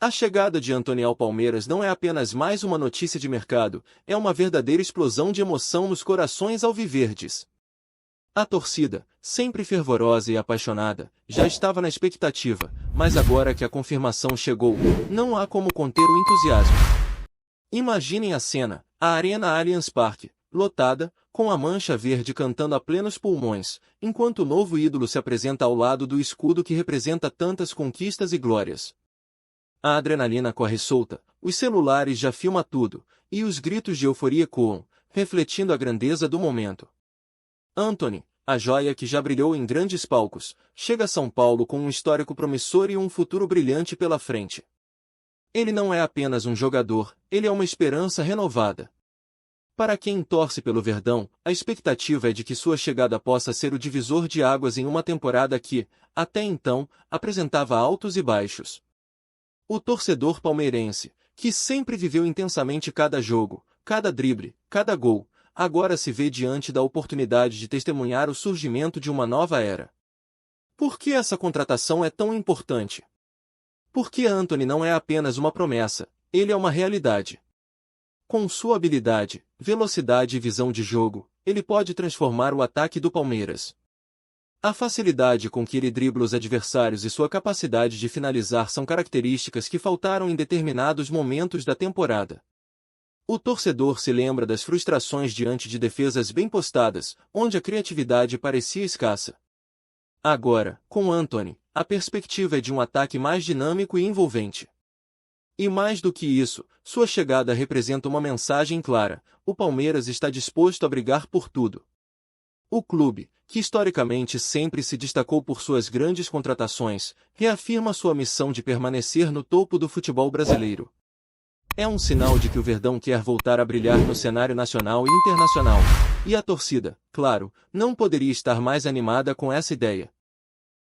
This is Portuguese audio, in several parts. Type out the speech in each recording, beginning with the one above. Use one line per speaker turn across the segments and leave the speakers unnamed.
A chegada de Antony ao Palmeiras não é apenas mais uma notícia de mercado, é uma verdadeira explosão de emoção nos corações alviverdes. A torcida, sempre fervorosa e apaixonada, já estava na expectativa, mas agora que a confirmação chegou, não há como conter o entusiasmo. Imaginem a cena, a Arena Allianz Parque, lotada, com a mancha verde cantando a plenos pulmões, enquanto o novo ídolo se apresenta ao lado do escudo que representa tantas conquistas e glórias. A adrenalina corre solta, os celulares já filmam tudo, e os gritos de euforia ecoam, refletindo a grandeza do momento. Antony, a joia que já brilhou em grandes palcos, chega a São Paulo com um histórico promissor e um futuro brilhante pela frente. Ele não é apenas um jogador, ele é uma esperança renovada. Para quem torce pelo Verdão, a expectativa é de que sua chegada possa ser o divisor de águas em uma temporada que, até então, apresentava altos e baixos. O torcedor palmeirense, que sempre viveu intensamente cada jogo, cada drible, cada gol, agora se vê diante da oportunidade de testemunhar o surgimento de uma nova era. Por que essa contratação é tão importante? Porque Antony não é apenas uma promessa, ele é uma realidade. Com sua habilidade, velocidade e visão de jogo, ele pode transformar o ataque do Palmeiras. A facilidade com que ele dribla os adversários e sua capacidade de finalizar são características que faltaram em determinados momentos da temporada. O torcedor se lembra das frustrações diante de defesas bem postadas, onde a criatividade parecia escassa. Agora, com Antony, a perspectiva é de um ataque mais dinâmico e envolvente. E mais do que isso, sua chegada representa uma mensagem clara: o Palmeiras está disposto a brigar por tudo. O clube, que historicamente sempre se destacou por suas grandes contratações, reafirma sua missão de permanecer no topo do futebol brasileiro. É um sinal de que o Verdão quer voltar a brilhar no cenário nacional e internacional, e a torcida, claro, não poderia estar mais animada com essa ideia.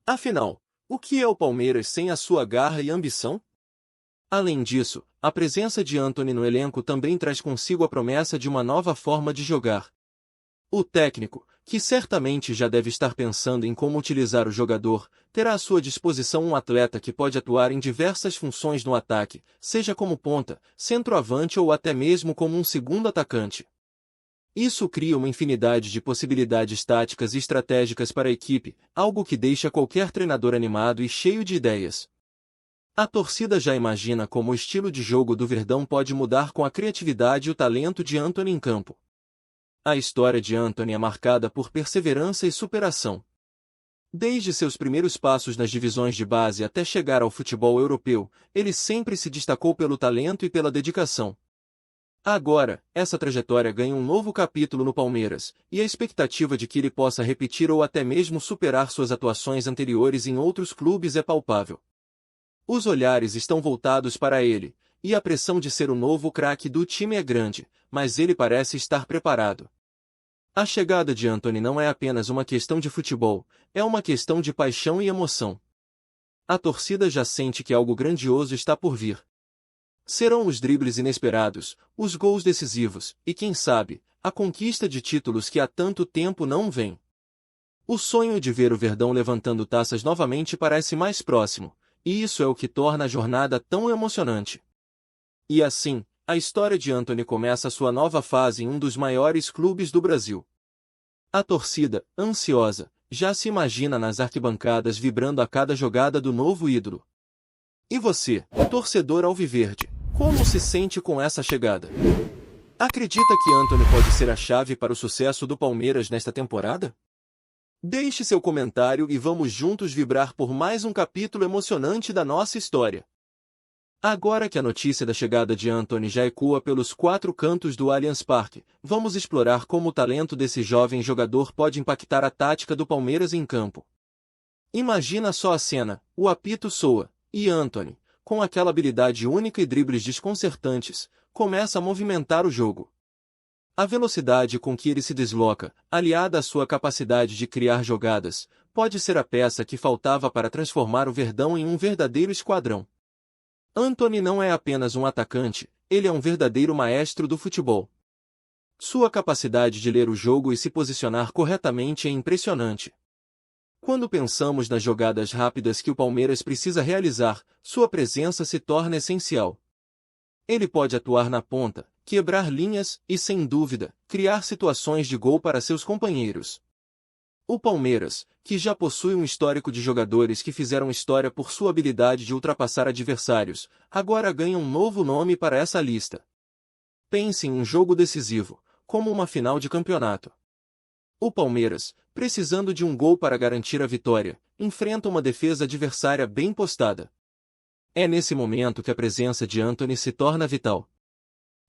Afinal, o que é o Palmeiras sem a sua garra e ambição? Além disso, a presença de Antony no elenco também traz consigo a promessa de uma nova forma de jogar. O técnico, que certamente já deve estar pensando em como utilizar o jogador, terá à sua disposição um atleta que pode atuar em diversas funções no ataque, seja como ponta, centroavante ou até mesmo como um segundo atacante. Isso cria uma infinidade de possibilidades táticas e estratégicas para a equipe, algo que deixa qualquer treinador animado e cheio de ideias. A torcida já imagina como o estilo de jogo do Verdão pode mudar com a criatividade e o talento de Antony em campo. A história de Antony é marcada por perseverança e superação. Desde seus primeiros passos nas divisões de base até chegar ao futebol europeu, ele sempre se destacou pelo talento e pela dedicação. Agora, essa trajetória ganha um novo capítulo no Palmeiras, e a expectativa de que ele possa repetir ou até mesmo superar suas atuações anteriores em outros clubes é palpável. Os olhares estão voltados para ele, e a pressão de ser o novo craque do time é grande, mas ele parece estar preparado. A chegada de Antony não é apenas uma questão de futebol, é uma questão de paixão e emoção. A torcida já sente que algo grandioso está por vir. Serão os dribles inesperados, os gols decisivos, e quem sabe, a conquista de títulos que há tanto tempo não vem. O sonho de ver o Verdão levantando taças novamente parece mais próximo, e isso é o que torna a jornada tão emocionante. E assim, a história de Antony começa sua nova fase em um dos maiores clubes do Brasil. A torcida, ansiosa, já se imagina nas arquibancadas vibrando a cada jogada do novo ídolo. E você, torcedor alviverde, como se sente com essa chegada? Acredita que Antony pode ser a chave para o sucesso do Palmeiras nesta temporada? Deixe seu comentário e vamos juntos vibrar por mais um capítulo emocionante da nossa história. Agora que a notícia da chegada de Antony já ecoa pelos quatro cantos do Allianz Parque, vamos explorar como o talento desse jovem jogador pode impactar a tática do Palmeiras em campo. Imagina só a cena, o apito soa, e Antony, com aquela habilidade única e dribles desconcertantes, começa a movimentar o jogo. A velocidade com que ele se desloca, aliada à sua capacidade de criar jogadas, pode ser a peça que faltava para transformar o Verdão em um verdadeiro esquadrão. Antony não é apenas um atacante, ele é um verdadeiro maestro do futebol. Sua capacidade de ler o jogo e se posicionar corretamente é impressionante. Quando pensamos nas jogadas rápidas que o Palmeiras precisa realizar, sua presença se torna essencial. Ele pode atuar na ponta, quebrar linhas e, sem dúvida, criar situações de gol para seus companheiros. O Palmeiras, que já possui um histórico de jogadores que fizeram história por sua habilidade de ultrapassar adversários, agora ganha um novo nome para essa lista. Pense em um jogo decisivo, como uma final de campeonato. O Palmeiras, precisando de um gol para garantir a vitória, enfrenta uma defesa adversária bem postada. É nesse momento que a presença de Antony se torna vital.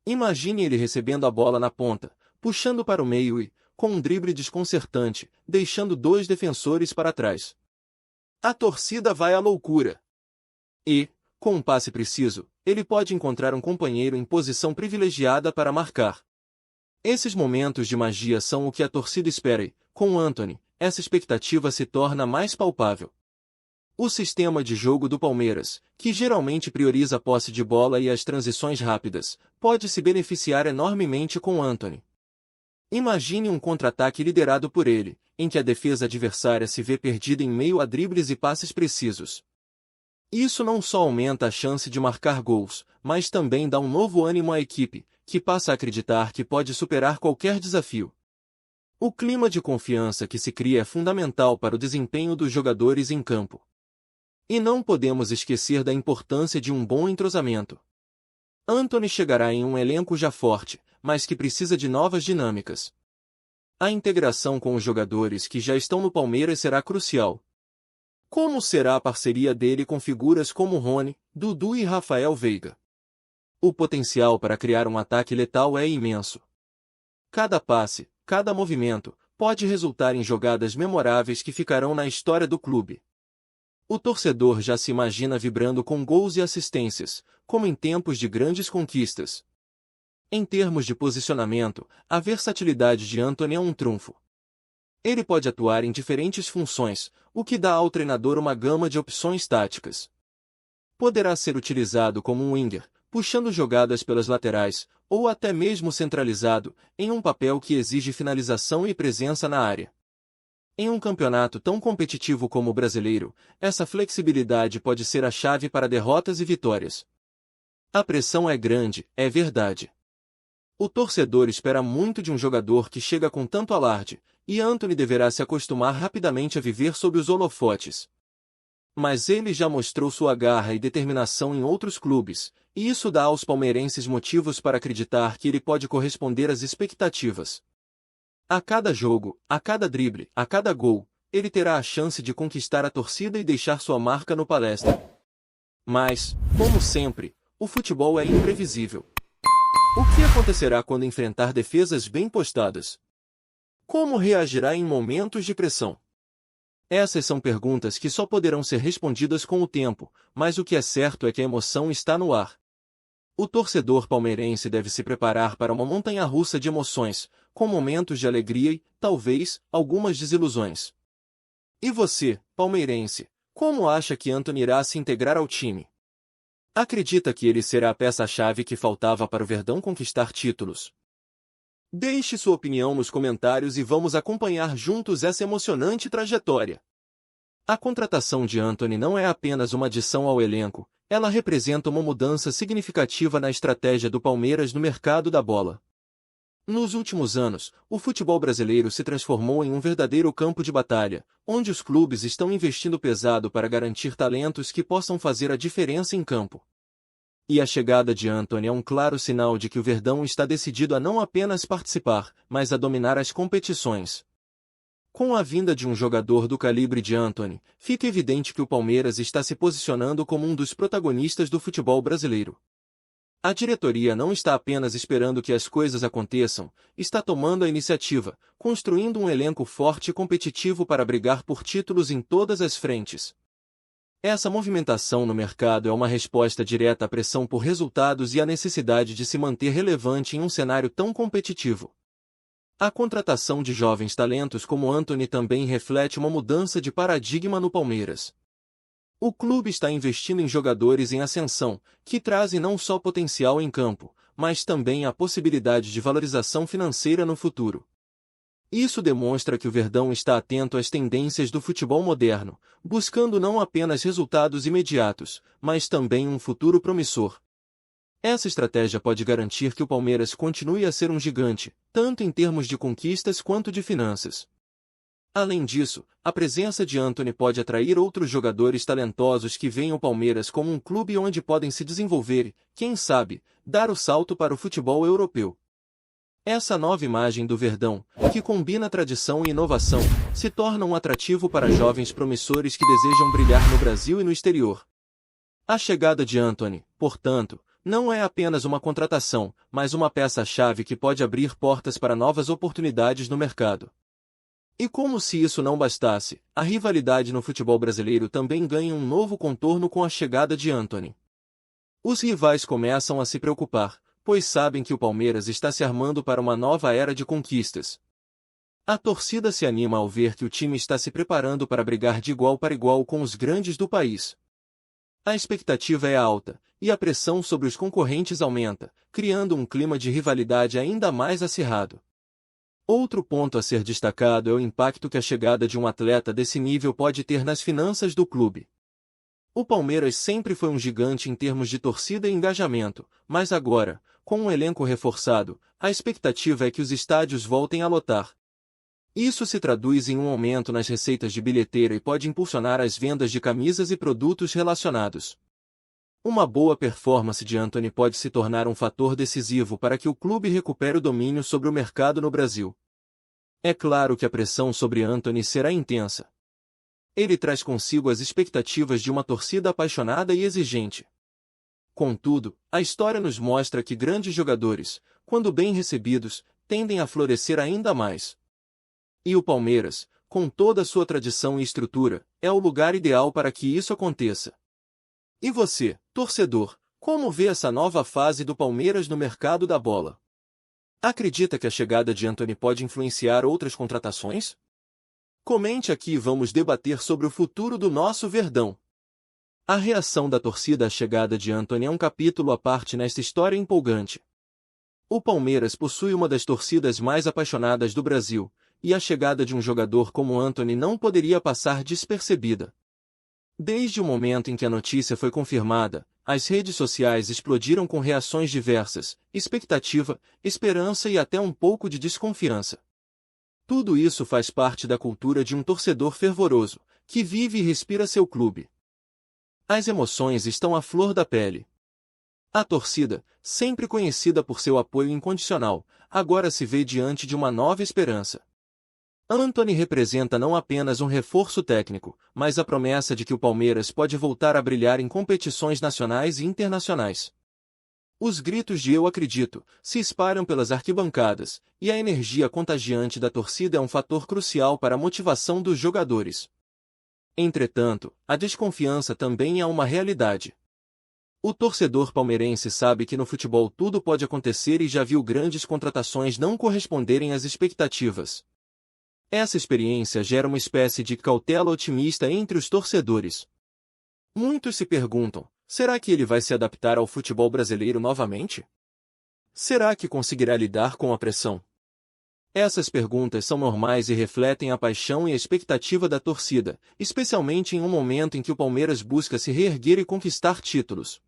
Imagine ele recebendo a bola na ponta, puxando para o meio e, com um drible desconcertante, deixando 2 defensores para trás. A torcida vai à loucura. E, com um passe preciso, ele pode encontrar um companheiro em posição privilegiada para marcar. Esses momentos de magia são o que a torcida espera e, com Antony, essa expectativa se torna mais palpável. O sistema de jogo do Palmeiras, que geralmente prioriza a posse de bola e as transições rápidas, pode se beneficiar enormemente com Antony. Imagine um contra-ataque liderado por ele, em que a defesa adversária se vê perdida em meio a dribles e passes precisos. Isso não só aumenta a chance de marcar gols, mas também dá um novo ânimo à equipe, que passa a acreditar que pode superar qualquer desafio. O clima de confiança que se cria é fundamental para o desempenho dos jogadores em campo. E não podemos esquecer da importância de um bom entrosamento. Antony chegará em um elenco já forte, mas que precisa de novas dinâmicas. A integração com os jogadores que já estão no Palmeiras será crucial. Como será a parceria dele com figuras como Rony, Dudu e Rafael Veiga? O potencial para criar um ataque letal é imenso. Cada passe, cada movimento, pode resultar em jogadas memoráveis que ficarão na história do clube. O torcedor já se imagina vibrando com gols e assistências, como em tempos de grandes conquistas. Em termos de posicionamento, a versatilidade de Antony é um trunfo. Ele pode atuar em diferentes funções, o que dá ao treinador uma gama de opções táticas. Poderá ser utilizado como um winger, puxando jogadas pelas laterais, ou até mesmo centralizado, em um papel que exige finalização e presença na área. Em um campeonato tão competitivo como o brasileiro, essa flexibilidade pode ser a chave para derrotas e vitórias. A pressão é grande, é verdade. O torcedor espera muito de um jogador que chega com tanto alarde, e Antony deverá se acostumar rapidamente a viver sob os holofotes. Mas ele já mostrou sua garra e determinação em outros clubes, e isso dá aos palmeirenses motivos para acreditar que ele pode corresponder às expectativas. A cada jogo, a cada drible, a cada gol, ele terá a chance de conquistar a torcida e deixar sua marca no palestra. Mas, como sempre, o futebol é imprevisível. O que acontecerá quando enfrentar defesas bem postadas? Como reagirá em momentos de pressão? Essas são perguntas que só poderão ser respondidas com o tempo, mas o que é certo é que a emoção está no ar. O torcedor palmeirense deve se preparar para uma montanha-russa de emoções, com momentos de alegria e, talvez, algumas desilusões. E você, palmeirense, como acha que Antony irá se integrar ao time? Acredita que ele será a peça-chave que faltava para o Verdão conquistar títulos? Deixe sua opinião nos comentários e vamos acompanhar juntos essa emocionante trajetória. A contratação de Antony não é apenas uma adição ao elenco, ela representa uma mudança significativa na estratégia do Palmeiras no mercado da bola. Nos últimos anos, o futebol brasileiro se transformou em um verdadeiro campo de batalha, onde os clubes estão investindo pesado para garantir talentos que possam fazer a diferença em campo. E a chegada de Antony é um claro sinal de que o Verdão está decidido a não apenas participar, mas a dominar as competições. Com a vinda de um jogador do calibre de Antony, fica evidente que o Palmeiras está se posicionando como um dos protagonistas do futebol brasileiro. A diretoria não está apenas esperando que as coisas aconteçam, está tomando a iniciativa, construindo um elenco forte e competitivo para brigar por títulos em todas as frentes. Essa movimentação no mercado é uma resposta direta à pressão por resultados e à necessidade de se manter relevante em um cenário tão competitivo. A contratação de jovens talentos como Antony também reflete uma mudança de paradigma no Palmeiras. O clube está investindo em jogadores em ascensão, que trazem não só potencial em campo, mas também a possibilidade de valorização financeira no futuro. Isso demonstra que o Verdão está atento às tendências do futebol moderno, buscando não apenas resultados imediatos, mas também um futuro promissor. Essa estratégia pode garantir que o Palmeiras continue a ser um gigante, tanto em termos de conquistas quanto de finanças. Além disso, a presença de Antony pode atrair outros jogadores talentosos que veem o Palmeiras como um clube onde podem se desenvolver e, quem sabe, dar o salto para o futebol europeu. Essa nova imagem do Verdão, que combina tradição e inovação, se torna um atrativo para jovens promissores que desejam brilhar no Brasil e no exterior. A chegada de Antony, portanto, não é apenas uma contratação, mas uma peça-chave que pode abrir portas para novas oportunidades no mercado. E como se isso não bastasse, a rivalidade no futebol brasileiro também ganha um novo contorno com a chegada de Antony. Os rivais começam a se preocupar, pois sabem que o Palmeiras está se armando para uma nova era de conquistas. A torcida se anima ao ver que o time está se preparando para brigar de igual para igual com os grandes do país. A expectativa é alta, e a pressão sobre os concorrentes aumenta, criando um clima de rivalidade ainda mais acirrado. Outro ponto a ser destacado é o impacto que a chegada de um atleta desse nível pode ter nas finanças do clube. O Palmeiras sempre foi um gigante em termos de torcida e engajamento, mas agora, com um elenco reforçado, a expectativa é que os estádios voltem a lotar. Isso se traduz em um aumento nas receitas de bilheteira e pode impulsionar as vendas de camisas e produtos relacionados. Uma boa performance de Antony pode se tornar um fator decisivo para que o clube recupere o domínio sobre o mercado no Brasil. É claro que a pressão sobre Antony será intensa. Ele traz consigo as expectativas de uma torcida apaixonada e exigente. Contudo, a história nos mostra que grandes jogadores, quando bem recebidos, tendem a florescer ainda mais. E o Palmeiras, com toda a sua tradição e estrutura, é o lugar ideal para que isso aconteça. E você, torcedor, como vê essa nova fase do Palmeiras no mercado da bola? Acredita que a chegada de Antony pode influenciar outras contratações? Comente aqui e vamos debater sobre o futuro do nosso Verdão. A reação da torcida à chegada de Antony é um capítulo à parte nesta história empolgante. O Palmeiras possui uma das torcidas mais apaixonadas do Brasil, e a chegada de um jogador como Antony não poderia passar despercebida. Desde o momento em que a notícia foi confirmada, as redes sociais explodiram com reações diversas, expectativa, esperança e até um pouco de desconfiança. Tudo isso faz parte da cultura de um torcedor fervoroso, que vive e respira seu clube. As emoções estão à flor da pele. A torcida, sempre conhecida por seu apoio incondicional, agora se vê diante de uma nova esperança. Antony representa não apenas um reforço técnico, mas a promessa de que o Palmeiras pode voltar a brilhar em competições nacionais e internacionais. Os gritos de "eu acredito" se espalham pelas arquibancadas, e a energia contagiante da torcida é um fator crucial para a motivação dos jogadores. Entretanto, a desconfiança também é uma realidade. O torcedor palmeirense sabe que no futebol tudo pode acontecer e já viu grandes contratações não corresponderem às expectativas. Essa experiência gera uma espécie de cautela otimista entre os torcedores. Muitos se perguntam, será que ele vai se adaptar ao futebol brasileiro novamente? Será que conseguirá lidar com a pressão? Essas perguntas são normais e refletem a paixão e a expectativa da torcida, especialmente em um momento em que o Palmeiras busca se reerguer e conquistar títulos.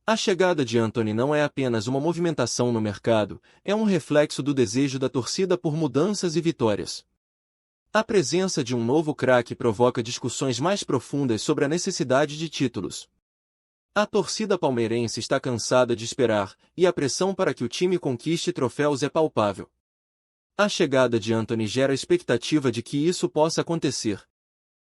A chegada de Antony não é apenas uma movimentação no mercado, é um reflexo do desejo da torcida por mudanças e vitórias. A presença de um novo craque provoca discussões mais profundas sobre a necessidade de títulos. A torcida palmeirense está cansada de esperar, e a pressão para que o time conquiste troféus é palpável. A chegada de Antony gera a expectativa de que isso possa acontecer.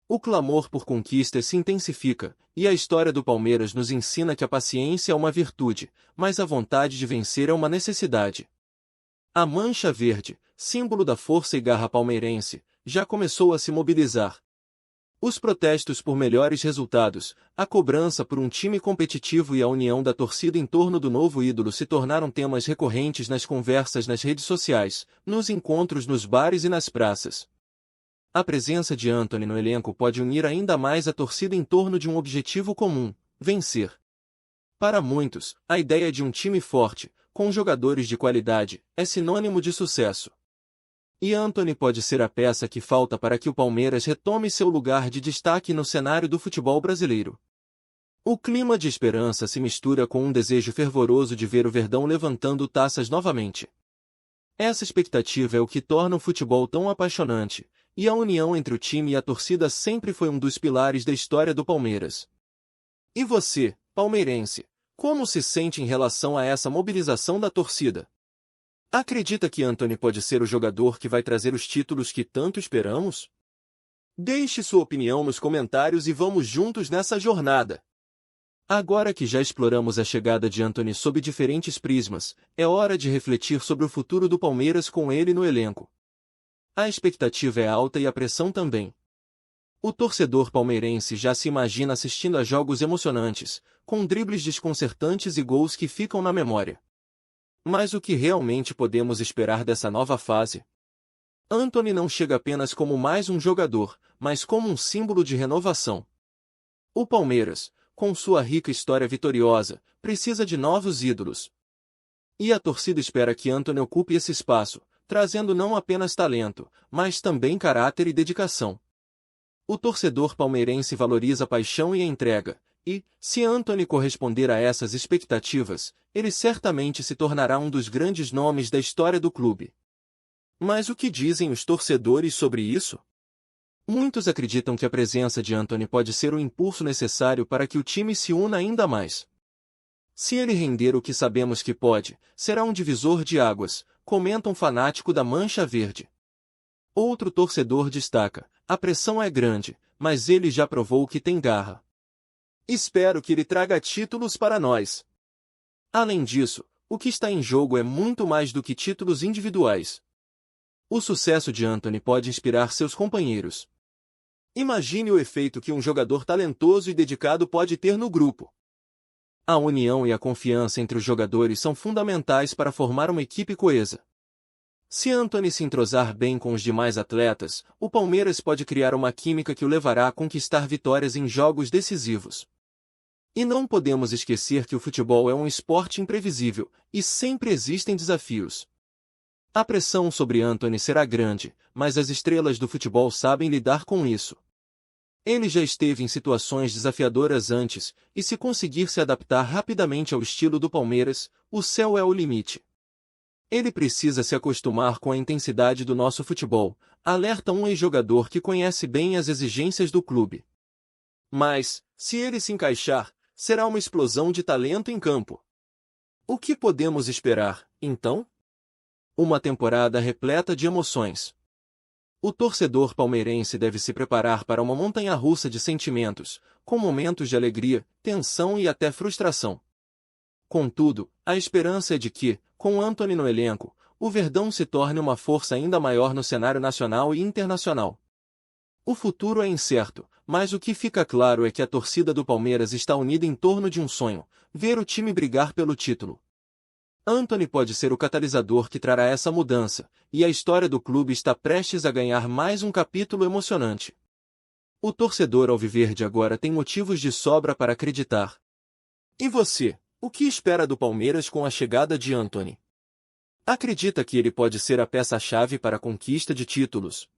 O clamor por conquistas se intensifica, e a história do Palmeiras nos ensina que a paciência é uma virtude, mas a vontade de vencer é uma necessidade. A Mancha Verde, símbolo da força e garra palmeirense, já começou a se mobilizar. Os protestos por melhores resultados, a cobrança por um time competitivo e a união da torcida em torno do novo ídolo se tornaram temas recorrentes nas conversas nas redes sociais, nos encontros nos bares e nas praças. A presença de Antony no elenco pode unir ainda mais a torcida em torno de um objetivo comum: vencer. Para muitos, a ideia de um time forte, com jogadores de qualidade, é sinônimo de sucesso. E Antony pode ser a peça que falta para que o Palmeiras retome seu lugar de destaque no cenário do futebol brasileiro. O clima de esperança se mistura com um desejo fervoroso de ver o Verdão levantando taças novamente. Essa expectativa é o que torna o futebol tão apaixonante, e a união entre o time e a torcida sempre foi um dos pilares da história do Palmeiras. E você, palmeirense, como se sente em relação a essa mobilização da torcida? Acredita que Antony pode ser o jogador que vai trazer os títulos que tanto esperamos? Deixe sua opinião nos comentários e vamos juntos nessa jornada. Agora que já exploramos a chegada de Antony sob diferentes prismas, é hora de refletir sobre o futuro do Palmeiras com ele no elenco. A expectativa é alta e a pressão também. O torcedor palmeirense já se imagina assistindo a jogos emocionantes, com dribles desconcertantes e gols que ficam na memória. Mas o que realmente podemos esperar dessa nova fase? Antony não chega apenas como mais um jogador, mas como um símbolo de renovação. O Palmeiras, com sua rica história vitoriosa, precisa de novos ídolos. E a torcida espera que Antony ocupe esse espaço, trazendo não apenas talento, mas também caráter e dedicação. O torcedor palmeirense valoriza a paixão e a entrega, e, se Antony corresponder a essas expectativas, ele certamente se tornará um dos grandes nomes da história do clube. Mas o que dizem os torcedores sobre isso? Muitos acreditam que a presença de Antony pode ser o impulso necessário para que o time se una ainda mais. Se ele render o que sabemos que pode, será um divisor de águas, comenta um fanático da Mancha Verde. Outro torcedor destaca: a pressão é grande, mas ele já provou que tem garra. Espero que ele traga títulos para nós. Além disso, o que está em jogo é muito mais do que títulos individuais. O sucesso de Antony pode inspirar seus companheiros. Imagine o efeito que um jogador talentoso e dedicado pode ter no grupo. A união e a confiança entre os jogadores são fundamentais para formar uma equipe coesa. Se Antony se entrosar bem com os demais atletas, o Palmeiras pode criar uma química que o levará a conquistar vitórias em jogos decisivos. E não podemos esquecer que o futebol é um esporte imprevisível, e sempre existem desafios. A pressão sobre Antony será grande, mas as estrelas do futebol sabem lidar com isso. Ele já esteve em situações desafiadoras antes, e se conseguir se adaptar rapidamente ao estilo do Palmeiras, o céu é o limite. Ele precisa se acostumar com a intensidade do nosso futebol, alerta um ex-jogador que conhece bem as exigências do clube. Mas, se ele se encaixar, será uma explosão de talento em campo. O que podemos esperar, então? Uma temporada repleta de emoções. O torcedor palmeirense deve se preparar para uma montanha-russa de sentimentos, com momentos de alegria, tensão e até frustração. Contudo, a esperança é de que, com Antony no elenco, o Verdão se torne uma força ainda maior no cenário nacional e internacional. O futuro é incerto, mas o que fica claro é que a torcida do Palmeiras está unida em torno de um sonho: ver o time brigar pelo título. Antony pode ser o catalisador que trará essa mudança, e a história do clube está prestes a ganhar mais um capítulo emocionante. O torcedor alviverde agora tem motivos de sobra para acreditar. E você, o que espera do Palmeiras com a chegada de Antony? Acredita que ele pode ser a peça-chave para a conquista de títulos?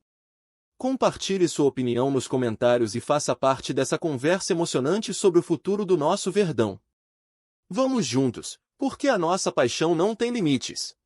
Compartilhe sua opinião nos comentários e faça parte dessa conversa emocionante sobre o futuro do nosso Verdão. Vamos juntos, porque a nossa paixão não tem limites.